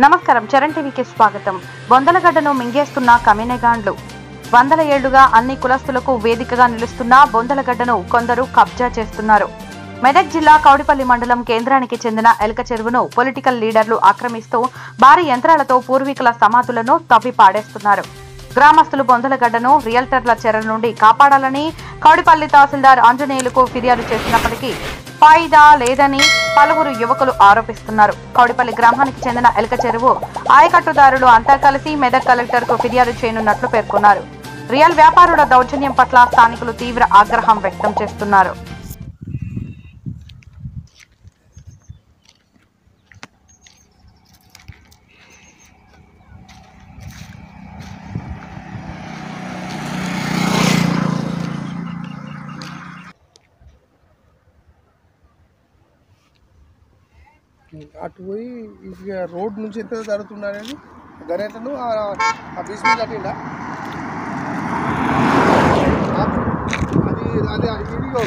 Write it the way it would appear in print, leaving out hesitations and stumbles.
నమస్కారం, చరణ్ టీవీకి స్వాగతం. బొందలగడ్డను మింగేస్తున్న కమినెగాండ్లు. వందల ఏళ్లుగా అన్ని కులస్తులకు వేదికగా నిలుస్తున్న బొందలగడ్డను కొందరు కబ్జా చేస్తున్నారు. మెదక్ జిల్లా కౌడిపల్లి మండలం కేంద్రానికి చెందిన ఎలక చెరువును పొలిటికల్ లీడర్లు ఆక్రమిస్తూ భారీ యంత్రాలతో పూర్వీకుల సమాధులను తవ్వి పాడేస్తున్నారు. గ్రామస్తులు బొందలగడ్డను రియల్టర్ల చెర నుండి కాపాడాలని కౌడిపల్లి తహసీల్దార్ ఆంజనేయులకు ఫిర్యాదు చేసినప్పటికీ ఫాయిదా లేదని పలువురు యువకులు ఆరోపిస్తున్నారు. కౌడిపల్లి గ్రామానికి చెందిన ఎలక చెరువు ఆయకట్టుదారులు అంతా కలిసి మెదక్ కలెక్టర్ కు ఫిర్యాదు చేయనున్నట్లు పేర్కొన్నారు. రియల్ వ్యాపారుల దౌర్జన్యం పట్ల స్థానికులు తీవ్ర ఆగ్రహం వ్యక్తం చేస్తున్నారు. అటు పోయి ఇక రోడ్ నుంచి ఎంత జరుగుతుండనేది గణేటను ఆ బీచ్ మీద కట్టిండా అది అది ఇదిగో